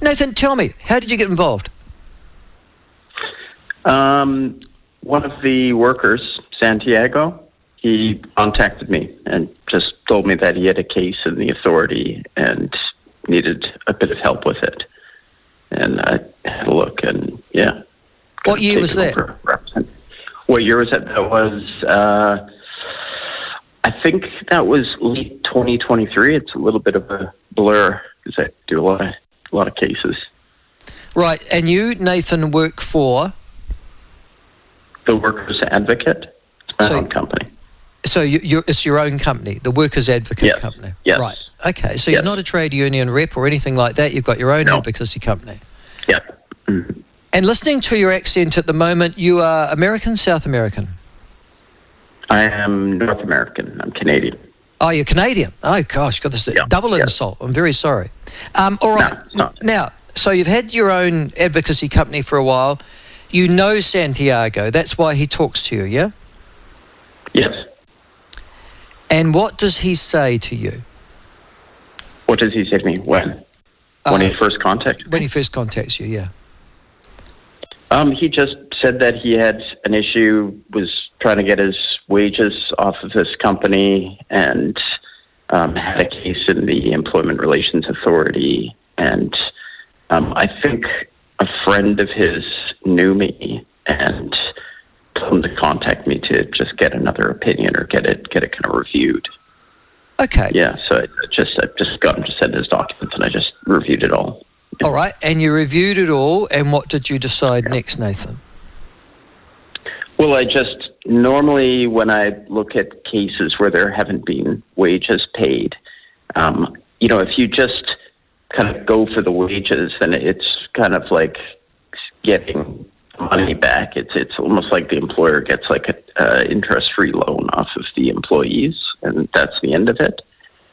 Nathan, tell me, how did you get involved? One of the workers, Santiago, he contacted me and just told me that he had a case in the authority and needed a bit of help with it. And I had a look, and yeah. What year was that? What year was that? That was, I think that was late 2023. It's a little bit of a blur because I do a lot of cases. Right, and you, Nathan, work for? The Workers Advocate. It's my own company. So it's your own company, the Workers Advocate Company? Yes. Right, okay. So you're not a trade union rep or anything like that. You've got your own advocacy company. Yeah. Mm-hmm. And listening to your accent at the moment, you are American, South American? I am North American. I'm Canadian. Oh, you're Canadian. Oh, gosh, got this double insult. I'm very sorry. All right. No. Now, so you've had your own advocacy company for a while. You know Santiago. That's why he talks to you, yeah? Yes. And what does he say to you? What does he say to me? When? When he first contacts me? When he first contacts you, yeah. He just said that he had an issue, was trying to get his wages off of this company, and had a case in the Employment Relations Authority. And I think a friend of his knew me and told him to contact me to just get another opinion or get it kind of reviewed. Okay. Yeah, so I just got him to send his documents, and I just reviewed it all. All right, and you reviewed it all, and what did you decide next, Nathan? Well, I just, normally when I look at cases where there haven't been wages paid, if you just kind of go for the wages, then it's kind of like getting money back. It's almost like the employer gets like a interest-free loan off of the employees, and that's the end of it.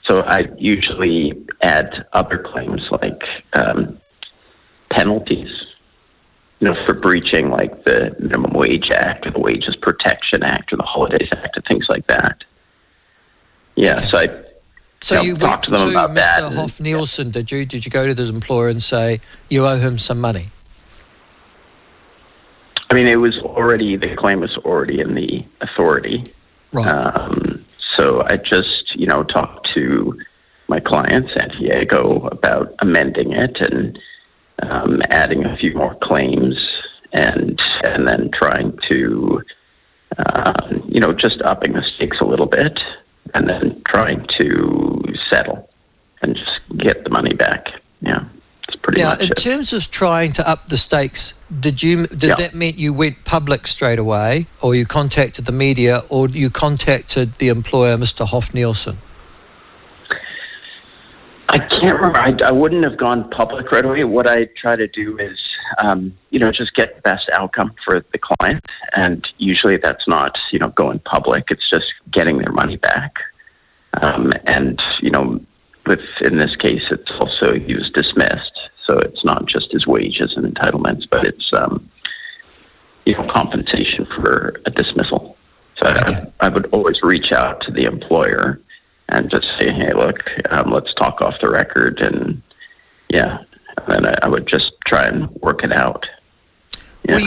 So I usually add other claims like penalties, for breaching like the Minimum Wage Act or the Wages Protection Act or the Holidays Act and things like that. Yeah, okay. So you went talked to them about that. Mr. Hoff-Nielsen, did you? Did you go to this employer and say you owe him some money? I mean, the claim was already in the authority. Right. So I just, talked to my client, Santiago, about amending it and adding a few more claims and then trying to, just upping the stakes a little bit and then trying to settle and just get the money back. Yeah. Now, in terms of trying to up the stakes, did that mean you went public straight away, or you contacted the media, or you contacted the employer, Mr. Hoff-Nielsen? I can't remember. I wouldn't have gone public right away. What I try to do is, just get the best outcome for the client, and usually that's not, going public. It's just getting their money back. In this case, it's also, he was dismissed. So it's not just his wages and entitlements, but it's, compensation for a dismissal. So I would always reach out to the employer and just say, hey, look, let's talk off the record. And then I would just try and work it out. Were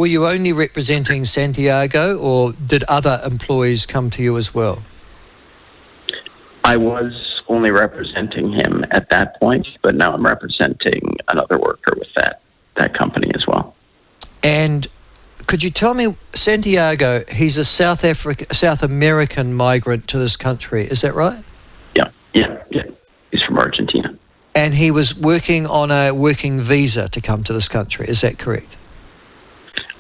you only representing Santiago, or did other employees come to you as well? I was only representing him at that point, but now I'm representing another worker with that company as well. And could you tell me, Santiago, he's a South American migrant to this country, is that right? Yeah. He's from Argentina. And he was working on a working visa to come to this country, is that correct?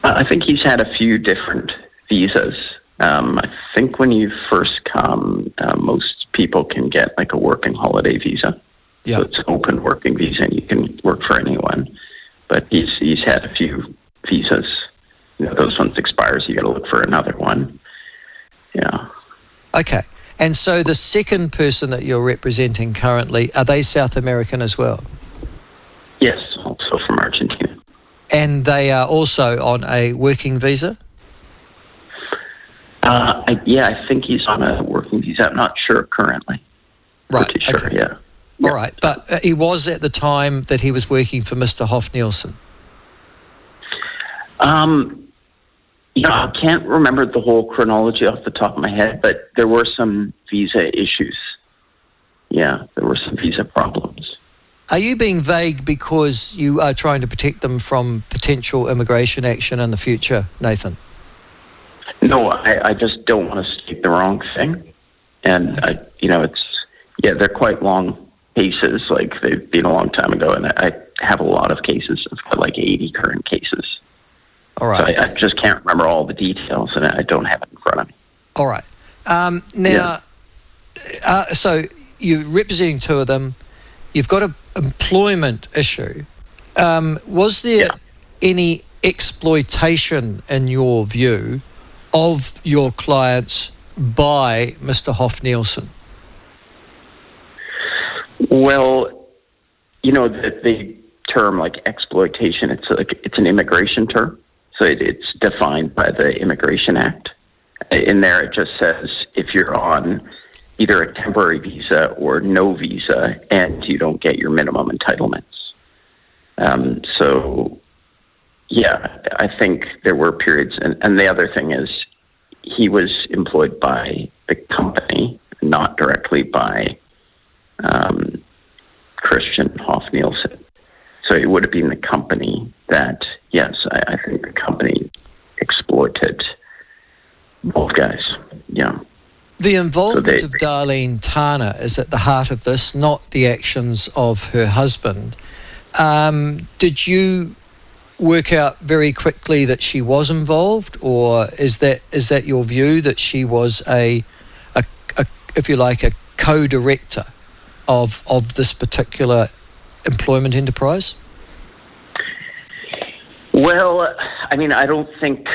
I think he's had a few different visas. I think when you first come, most people can get like a working holiday visa. Yeah. So it's an open working visa and you can work for anyone. But he's had a few visas. Those ones expires, you got to look for another one. Yeah. Okay. And so the second person that you're representing currently, are they South American as well? Yes, also from Argentina. And they are also on a working visa? I think he's on a working visa. I'm not sure currently. Right. Pretty sure, yeah. All right, but he was at the time that he was working for Mr. Hoff-Nielsen. I can't remember the whole chronology off the top of my head, but there were some visa issues. Yeah, there were some visa problems. Are you being vague because you are trying to protect them from potential immigration action in the future, Nathan? No, I just don't want to state the wrong thing. And, they're quite long cases. Like, they've been a long time ago, and I have a lot of cases. I've got like 80 current cases. All right. So I just can't remember all the details, and I don't have it in front of me. All right. So you're representing two of them. You've got an employment issue. Was there any exploitation, in your view, of your clients by Mr. Hoff-Nielsen? Well, the term like exploitation, it's an immigration term. So it's defined by the Immigration Act. In there, it just says if you're on either a temporary visa or no visa and you don't get your minimum entitlements. I think there were periods. And the other thing is he was employed by the company, not directly by Christian Hoff-Nielsen. So it would have been the company that, yes, I think the company exploited both guys. Yeah. The involvement of Darleen Tana is at the heart of this, not the actions of her husband. Did you work out very quickly that she was involved, or is that your view that she was a if you like, a co-director of this particular employment enterprise? Well, I mean, I think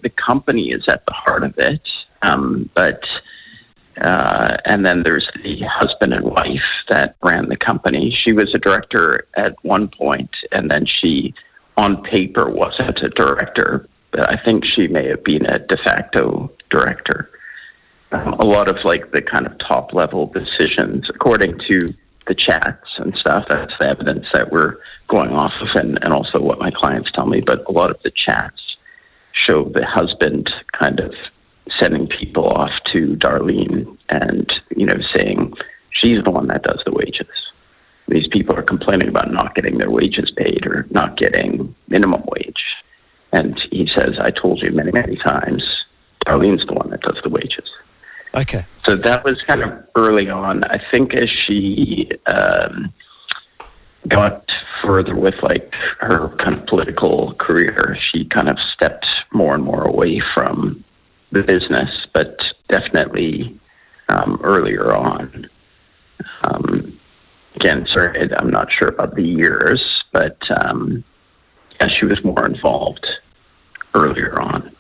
the company is at the heart of it. And then there's the husband and wife that ran the company. She was a director at one point, and then she, on paper, wasn't a director, but I think she may have been a de facto director. A lot of like the kind of top level decisions, according to the chats and stuff, that's the evidence that we're going off of, and also what my clients tell me, but a lot of the chats show the husband kind of sending people off to Darlene and, saying she's the one that does the wages. These people are complaining about not getting their wages paid or not getting minimum wage. And he says, I told you many, many times, Darlene's the one that does the wages. Okay. So that was kind of early on. I think as she got further with like her kind of political career, she kind of stepped more and more away from the business, but definitely earlier on. Again, sorry, I'm not sure about the years, but she was more involved earlier on.